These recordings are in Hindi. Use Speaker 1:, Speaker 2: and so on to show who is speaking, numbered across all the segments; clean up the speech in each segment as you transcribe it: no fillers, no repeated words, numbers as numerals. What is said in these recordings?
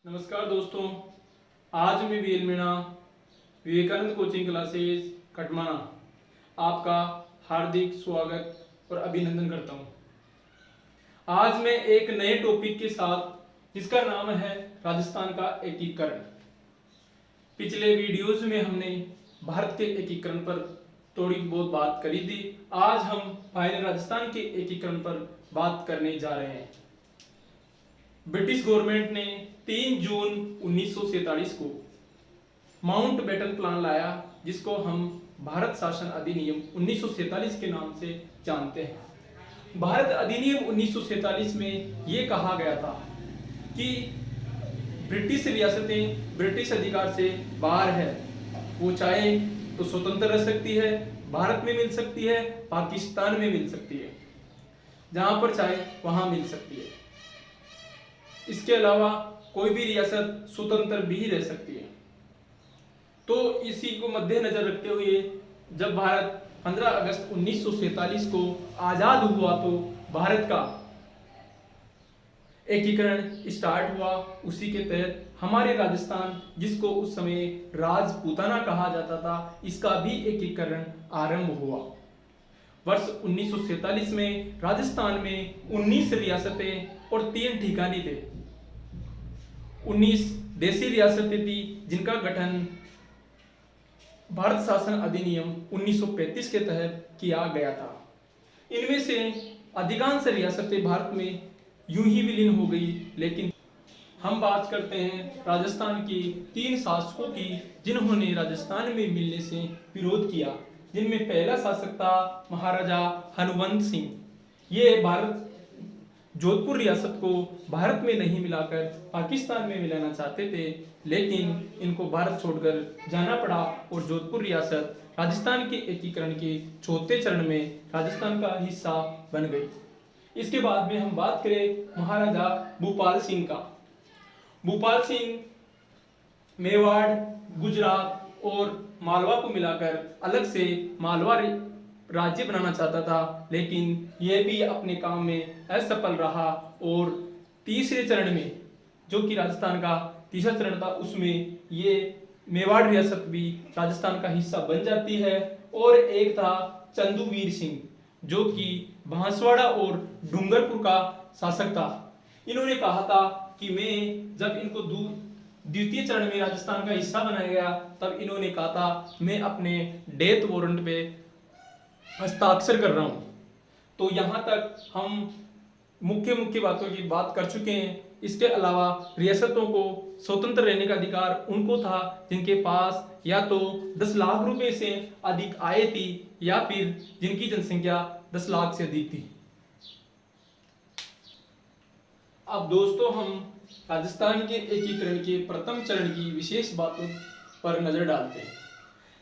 Speaker 1: नमस्कार दोस्तों, आज मैं V L Meena Vivekananda coaching classes कटमाना आपका हार्दिक स्वागत और अभिनंदन करता हूं। आज मैं एक नए टॉपिक के साथ जिसका नाम है राजस्थान का एकीकरण। पिछले वीडियोस में हमने भारत के एकीकरण पर थोड़ी बहुत बात करी थी। आज हम फाइनल राजस्थान के एकीकरण पर बात करने जा रहे हैं। ब्रिटिश गवर्नमेंट ने 3 जून 1947 को माउंटबेटन प्लान लाया, जिसको हम भारत शासन अधिनियम 1947 के नाम से जानते हैं। भारत अधिनियम 1947 में यह कहा गया था कि ब्रिटिश रियासतें ब्रिटिश अधिकार से बाहर है, वो चाहे तो स्वतंत्र रह सकती है, भारत में मिल सकती है, पाकिस्तान में मिल सकती है, जहां पर चाहे वहां मिल सकती है। इसके अलावा कोई भी रियासत स्वतंत्र भी रह सकती है। तो इसी को मद्देनजर रखते हुए जब भारत 15 अगस्त 1947 को आजाद हुआ तो भारत का एकीकरण स्टार्ट हुआ। उसी के तहत हमारे राजस्थान, जिसको उस समय राजपूताना कहा जाता था, इसका भी एकीकरण आरंभ हुआ। वर्ष 1947 में राजस्थान में 19 रियासतें और 3 ठिकाने थे। 19 देशी रियासतें थी जिनका गठन भारत शासन अधिनियम 1935 के तहत किया गया था। इनमें से अधिकांश रियासतें भारत में यूं ही विलीन हो गई। लेकिन हम बात करते हैं राजस्थान के 3 शासकों की जिन्होंने राजस्थान में मिलने से विरोध किया, जिनमें पहला शासक था महाराजा हनुमंत सिंह। ये भारत जोधपुर रियासत को भारत में नहीं मिलाकर पाकिस्तान में मिलाना चाहते थे, लेकिन इनको भारत छोड़कर जाना पड़ा और जोधपुर रियासत राजस्थान के एकीकरण के चौथे चरण में राजस्थान का हिस्सा बन गई। इसके बाद में हम बात करें महाराजा भूपाल सिंह का। भूपाल सिंह मेवाड़, गुजरात और मालवा को मिलाकर अलग से मालवा राज्य बनाना चाहता था, लेकिन यह भी अपने काम में असफल रहा और तीसरे चरण में, जो कि राजस्थान का तीसरा चरण था, उसमें ये मेवाड़ रियासत भी राजस्थान का हिस्सा बन जाती है। और एक था चंदूवीर सिंह, जो कि बांसवाड़ा और डूंगरपुर का शासक था। इन्होंने कहा था कि मैं जब इनको द्वितीय चरण में राजस्थान का हिस्सा बनाया गया, तब इन्होंने कहा था मैं अपने डेथ वारंट पे हस्ताक्षर कर रहा हूं। तो यहां तक हम मुख्य बातों की बात कर चुके हैं। इसके अलावा रियासतों को स्वतंत्र रहने का अधिकार उनको था जिनके पास या तो 10 लाख रुपए से अधिक आय थी या फिर जिनकी जनसंख्या 10 लाख से अधिक थी। अब दोस्तों, हम राजस्थान के एकीकरण के प्रथम चरण की विशेष बातों पर नजर डालते हैं।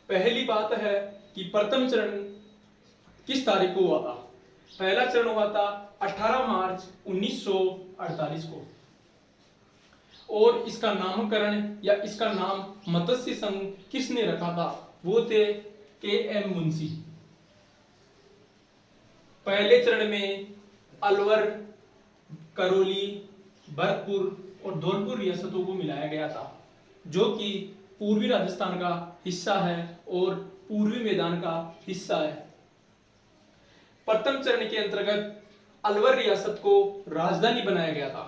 Speaker 1: पहली बात है कि प्रथम चरण किस तारीख को हुआ था। पहला चरण हुआ था 18 मार्च 1948 को, और इसका नामकरण या इसका नाम मत्स्य संघ किसने रखा था, वो थे के.एम. मुंशी। पहले चरण में अलवर, करौली, भरतपुर और धौलपुर रियासतों को मिलाया गया था, जो कि पूर्वी राजस्थान का हिस्सा है और पूर्वी मैदान का हिस्सा है। प्रथम चरण के अंतर्गत अलवर रियासत को राजधानी बनाया गया था।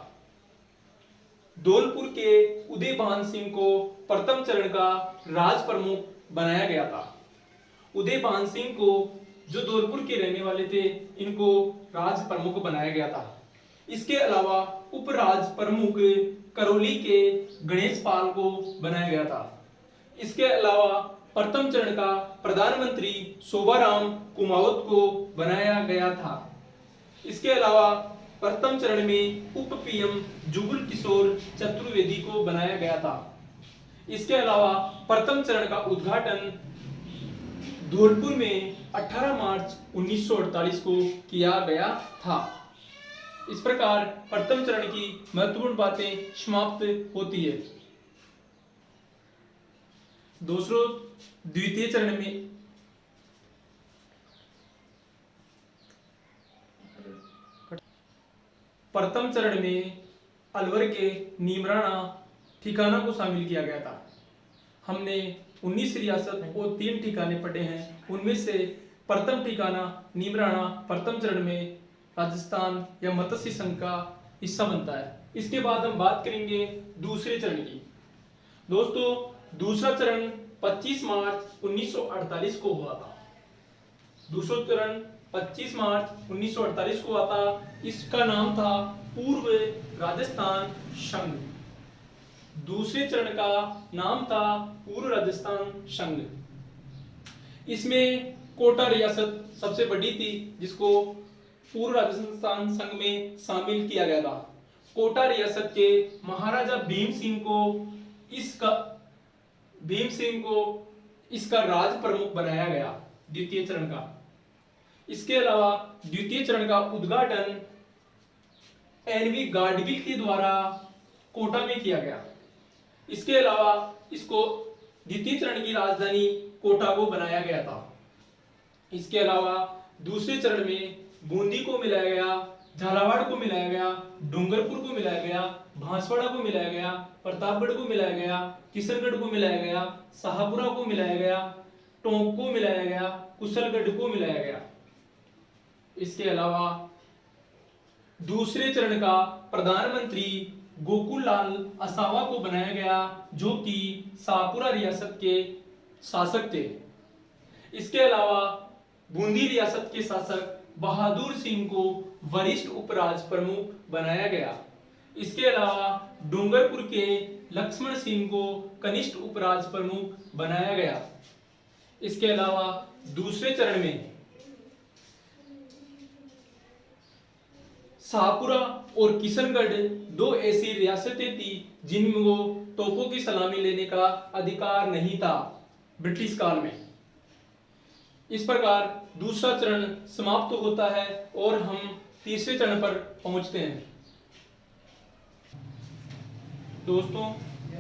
Speaker 1: धौलपुर के उदयभान सिंह को प्रथम चरण का राज प्रमुख बनाया गया था। उदयभान सिंह को, जो धौलपुर के रहने वाले थे, इनको राज प्रमुख बनाया गया था। इसके अलावा उपराज प्रमुख करौली के गणेश पाल को बनाया गया था। इसके अलावा प्रथम चरण का प्रधानमंत्री शोभाराम कुमावत को बनाया गया था। इसके अलावा प्रथम चरण में उप पीएम जुगल किशोर चतुर्वेदी को बनाया गया था। इसके अलावा प्रथम चरण का उद्घाटन धौलपुर में 18 मार्च 1948 को किया गया था। इस प्रकार प्रथम चरण की महत्वपूर्ण बातें समाप्त होती है। दूसरों, द्वितीय चरण में प्रथम चरण में अलवर के नीमराणा ठिकाना को शामिल किया गया था। हमने 19 रियासत और 3 ठिकाने पढ़े हैं। उनमें से प्रथम ठिकाना नीमराणा प्रथम चरण में राजस्थान या मत्स्य संघ का हिस्सा बनता है। इसके बाद हम बात करेंगे दूसरे चरण की। दोस्तों दूसरा चरण 25 मार्च 1948 को हुआ था। दूसरा चरण 25 मार्च 1948 को हुआ था। इसका नाम था पूर्व राजस्थान संघ। दूसरे चरण का नाम था पूर्व राजस्थान संघ। इसमें कोटा रियासत सबसे बड़ी थी, जिसको पूर्व राजस्थान संघ में शामिल किया गया था। कोटा रियासत के महाराजा भीम सिंह को इसका राज प्रमुख बनाया गया द्वितीय चरण का। इसके अलावा द्वितीय चरण का उद्घाटन एनवी गाडगिल के द्वारा कोटा में किया गया। इसके अलावा इसको द्वितीय चरण की राजधानी कोटा को बनाया गया था। इसके अलावा दूसरे चरण में बूंदी को मिलाया गया, झालावाड़ को मिलाया गया, डूंगरपुर को मिलाया गया, बांसवाड़ा को मिलाया गया, प्रतापगढ़ को मिलाया गया, किशनगढ़ को मिलाया गया, शाहपुरा को मिलाया गया, टोंक को मिलाया गया, कुशलगढ़ को मिलाया गया। इसके अलावा दूसरे चरण का प्रधानमंत्री गोकुल लाल असावा को बनाया गया, जो कि शाहपुरा रियासत के शासक थे। इसके अलावा बूंदी रियासत के शासक बहादुर सिंह को वरिष्ठ उपराज प्रमुख बनाया गया। इसके अलावा डूंगरपुर के लक्ष्मण सिंह को कनिष्ठ उपराज प्रमुख बनाया गया। इसके अलावा दूसरे चरण में शाहपुरा और किशनगढ़ 2 ऐसी रियासतें थी जिनको तोपों की सलामी लेने का अधिकार नहीं था ब्रिटिश काल में। इस प्रकार दूसरा चरण समाप्त होता है और हम तीसरे चरण पर पहुंचते हैं। दोस्तों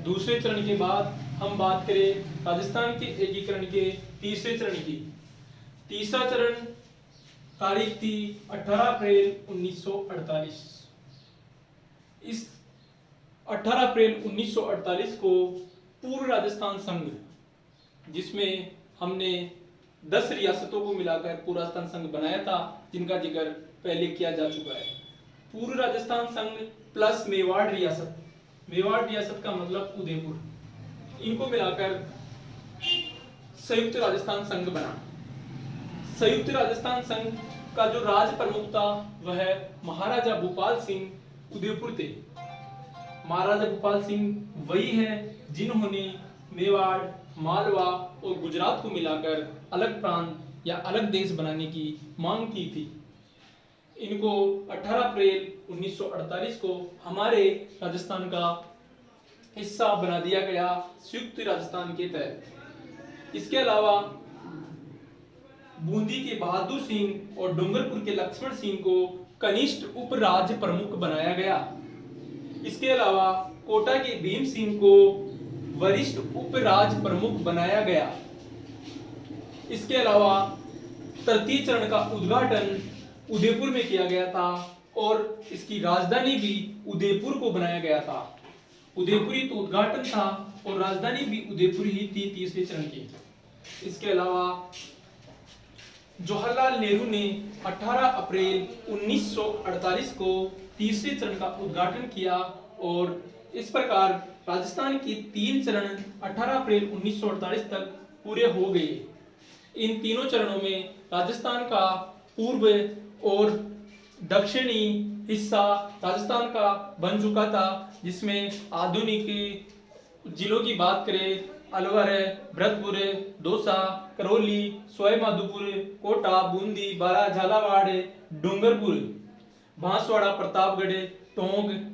Speaker 1: दूसरे चरण के बाद हम बात करें राजस्थान के एकीकरण के तीसरे चरण की। तीसरा चरण तारीख थी 18 अप्रैल 1948। इस 18 अप्रैल 1948 को पूर्व राजस्थान संघ, जिसमें हमने 10 रियासतों को मिलाकर पूर्व राजस्थान संघ बनाया था, जिनका जिक्र पहले किया जा चुका है। पूर्व राजस्थान संघ प्लस मेवाड़ रियासत, मेवाड़ रियासत का मतलब उदयपुर, इनको मिलाकर संयुक्त राजस्थान संघ बना। संयुक्त राजस्थान संघ का जो राज प्रमुख था वह महाराजा भूपाल सिंह उदयपुर थे। महाराजा भूपाल सिंह वही हैं जिन्होंने मेवाड़, मालवा और गुजरात को मिलाकर अलग प्रांत या अलग देश बनाने की मांग की थी। इनको 18 अप्रैल 1948 को हमारे राजस्थान का हिस्सा बना दिया गया संयुक्त राजस्थान के तहत। इसके अलावा बूंदी के बहादुर सिंह और डूंगरपुर के लक्ष्मण सिंह को कनिष्ठ उपराज प्रमुख बनाया गया। इसके अलावा कोटा के भीम सिंह को वरिष्ठ उपराज प्रमुख बनाया गया। इसके अलावा तृतीय चरण का उद्घाटन उदयपुर में किया गया था और इसकी राजधानी भी उदयपुर को बनाया गया था। उदयपुरी तो उद्घाटन था और राजधानी भी उदयपुर ही थी तीसरे चरण की। इसके अलावा जवाहरलाल नेहरू ने 18 अप्रैल 1948 को तीसरे चरण का उद्घाटन किया और इस प्रकार राजस्थान की 3 चरण 18 अप्रैल 1948 तक पूरे हो गए। इन तीनों चरणों में राजस्थान का पूर्व और दक्षिणी हिस्सा राजस्थान का बन चुका था, जिसमें आधुनिक जिलों की बात करें अलवर, भरतपुर, दौसा, करौली, सवाई माधोपुर, कोटा, बूंदी, बारा, झालावाड़, डूंगरपुर, बांसवाड़ा, प्रतापगढ़, टोंक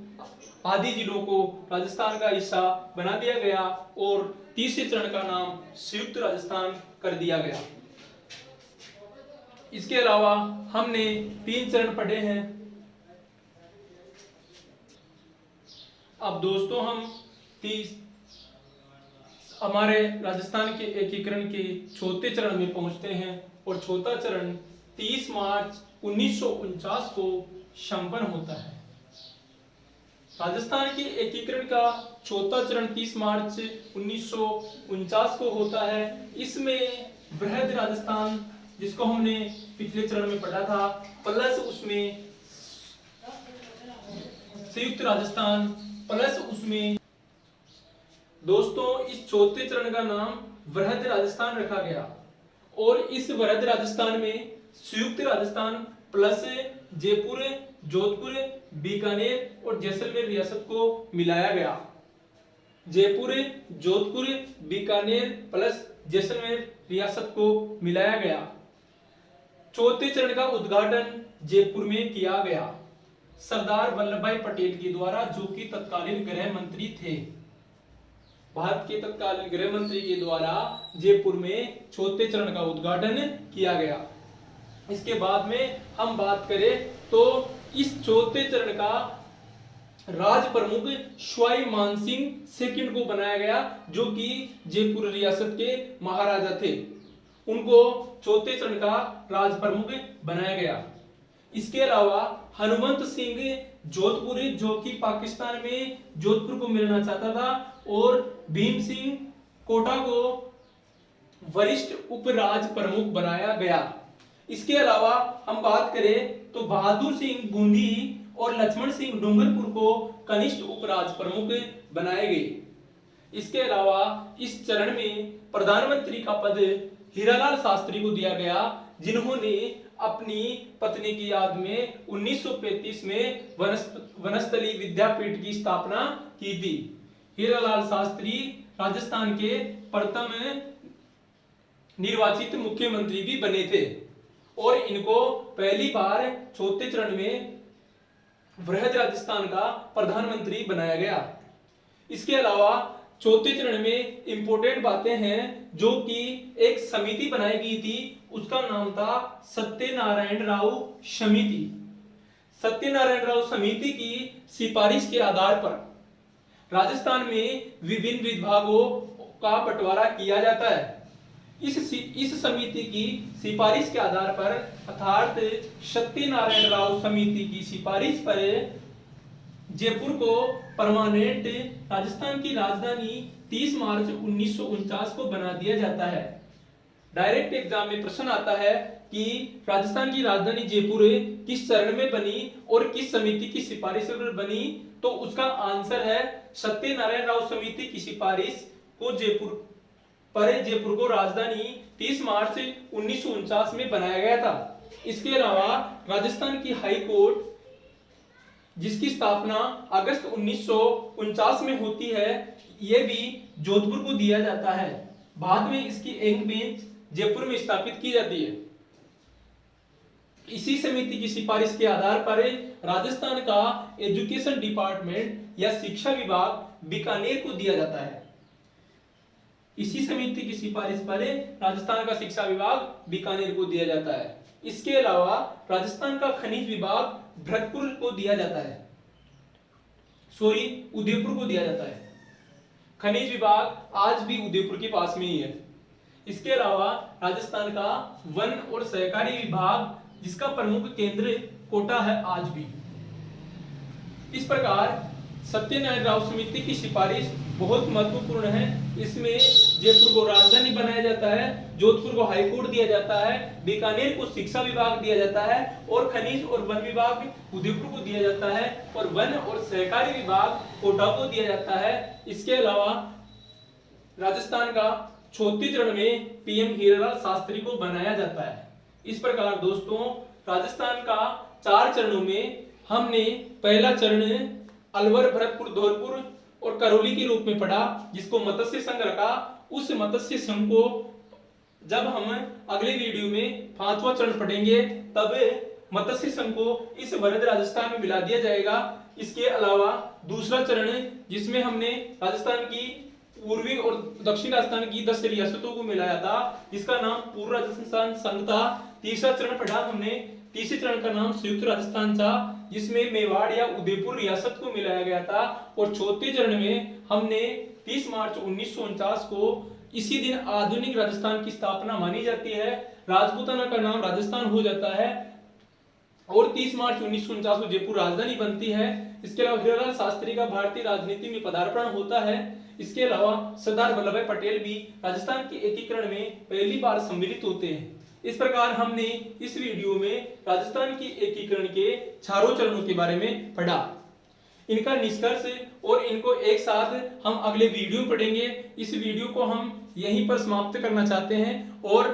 Speaker 1: आदि जिलों को राजस्थान का हिस्सा बना दिया गया और तीसरे चरण का नाम संयुक्त राजस्थान कर दिया गया। इसके अलावा हमने 3 चरण पढ़े हैं। अब दोस्तों हम हमारे राजस्थान के एकीकरण के चौथे चरण में पहुंचते हैं और चौथा चरण 30 मार्च 1949 को संपन्न होता है। राजस्थान के एकीकरण का चौथा चरण 30 मार्च 1949 को होता है। इसमें बृहद राजस्थान, जिसको हमने पिछले चरण में पढ़ा था, प्लस उसमें संयुक्त राजस्थान, प्लस उसमें दोस्तों इस चौथे चरण का नाम बृहद राजस्थान रखा गया। और इस बृहद राजस्थान में संयुक्त राजस्थान प्लस जयपुर, जोधपुर, बीकानेर और जैसलमेर रियासत को मिलाया गया। जयपुर, जोधपुर, बीकानेर प्लस जैसलमेर रियासत को मिलाया गया। चौथे चरण का उद्घाटन जयपुर में किया गया सरदार वल्लभ भाई पटेल के द्वारा, जो कि तत्कालीन गृह मंत्री थे। भारत के तत्कालीन गृह मंत्री के द्वारा जयपुर में चौथे चरण का उद्घाटन किया गया। इसके बाद में हम बात करें तो इस चौथे चरण का राज प्रमुख सवाई मानसिंह सेकंड को बनाया गया, जो कि जयपुर रियासत के महाराजा थे। उनको चौथे चरण का राज प्रमुख बनाया गया। इसके अलावा हनुमंत सिंह जोधपुर, जो कि पाकिस्तान में जोधपुर को मिलना चाहता था, और भीम सिंह कोटा को वरिष्ठ उपराज प्रमुख बनाया गया। इसके अलावा हम बात करें तो बहादुर सिंह बूंदी और लक्ष्मण सिंह डूंगरपुर को कनिष्ठ उपराज प्रमुख बनाए गए। इसके अलावा इस चरण में प्रधानमंत्री का पद हीरालाल शास्त्री को दिया गया, जिन्होंने अपनी पत्नी की याद में 1935 में वनस्थली विद्यापीठ की स्थापना की थी। हीरालाल शास्त्री राजस्थान के प्रथम निर्वाचित मुख्यमंत्री भी बने थे और इनको पहली बार चौथे चरण में बृहद राजस्थान का प्रधानमंत्री बनाया गया। इसके अलावा चौथे चरण में इंपोर्टेंट बातें हैं, जो कि एक समिति बनाई गई थी, उसका नाम था सत्यनारायण राव समिति। सत्यनारायण राव समिति की सिफारिश के आधार पर राजस्थान में विभिन्न विभागों का बंटवारा किया जाता है। इस समिति की सिफारिश के आधार पर, अर्थात सत्यनारायण राव समिति की सिफारिश पर जयपुर को परमानेंट राजस्थान की राजधानी 30 मार्च 1949 को बना दिया जाता है। डायरेक्ट एग्जाम में प्रश्न आता है कि राजस्थान की राजधानी जयपुर किस चरण में बनी और किस समिति की सिफारिश पर बनी, तो उसका आंसर है सत्यनारायण राव समिति की सिफारिश को जयपुर को राजधानी 30 मार्च 1949 में बनाया गया था। इसके अलावा राजस्थान की हाई कोर्ट, जिसकी स्थापना अगस्त 1949 में होती है, यह भी जोधपुर को दिया जाता है। बाद में इसकी एक बेंच जयपुर में स्थापित की जाती है। इसी समिति की सिफारिश के आधार पर राजस्थान का एजुकेशन डिपार्टमेंट या शिक्षा विभाग बीकानेर को दिया जाता है। इसी समिति की सिफारिश पर राजस्थान का शिक्षा विभाग बीकानेर को दिया जाता है। इसके अलावा राजस्थान का खनिज विभाग भरतपुर को दिया जाता है, उदयपुर को दिया जाता है। खनिज विभाग आज भी उदयपुर के पास में ही है। इसके अलावा राजस्थान का वन और सहकारी विभाग, जिसका प्रमुख केंद्र कोटा है आज भी। इस प्रकार सत्यनारायण राव समिति की सिफारिश बहुत महत्वपूर्ण है। इसमें जयपुर को राजधानी बनाया जाता है, जोधपुर को हाईकोर्ट दिया जाता है, बीकानेर को शिक्षा विभाग दिया जाता है और खनिज और वन विभाग उदयपुर को दिया जाता है और वन और सहकारी विभाग कोटा को दिया जाता है। इसके अलावा राजस्थान का चौथे चरण में पीएम हीरालाल शास्त्री को बनाया जाता है। इस प्रकार दोस्तों राजस्थान का 4 चरणों में हमने पहला चरण अलवर, भरतपुर, धौलपुर और करौली के रूप में पढ़ा, जिसको मत्स्य संघ रखा। उस मत्स्य संघ को जब हम अगले वीडियो में 5वां चरण पढ़ेंगे, तब मत्स्य संघ को इस बृहद राजस्थान में मिला दिया जाएगा। इसके अलावा दूसरा चरण, जिसमें हमने राजस्थान की पूर्वी और दक्षिण राजस्थान की 10 रियासतों को मिलाया था, जिसका नाम पूर्व राजस्थान संघ था। तीसरा चरण पढ़ा हमने, तीसरे चरण का नाम संयुक्त राजस्थान था, जिसमें मेवाड़ या उदयपुर रियासत को मिलाया गया था। और चौथे चरण में हमने 30 मार्च 1949 को इसी दिन आधुनिक राजस्थान की स्थापना मानी जाती है। राजपूताना का नाम राजस्थान हो जाता है और 30 मार्च 1949 को जयपुर राजधानी बनती है। इसके अलावा हीरालाल शास्त्री का भारतीय राजनीति में पदार्पण होता है। इसके अलावा सरदार वल्लभ भाई पटेल भी राजस्थान के एकीकरण में पहली बार सम्मिलित होते हैं। इस प्रकार हमने इस वीडियो में राजस्थान की एकीकरण के चारों चरणों के बारे में पढ़ा। इनका निष्कर्ष और इनको एक साथ हम अगले वीडियो में पढ़ेंगे। इस वीडियो को हम यहीं पर समाप्त करना चाहते हैं और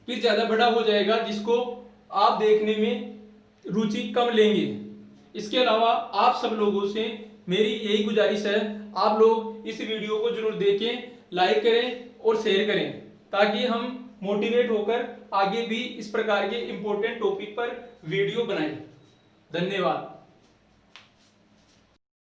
Speaker 1: फिर ज्यादा बड़ा हो जाएगा जिसको आप देखने में रुचि कम लेंगे। इसके अलावा आप सब लोगों से मेरी यही गुजारिश है, आप लोग इस वीडियो को जरूर देखें, लाइक करें और शेयर करें ताकि हम मोटिवेट होकर आगे भी इस प्रकार के इंपॉर्टेंट टॉपिक पर वीडियो बनाएं। धन्यवाद।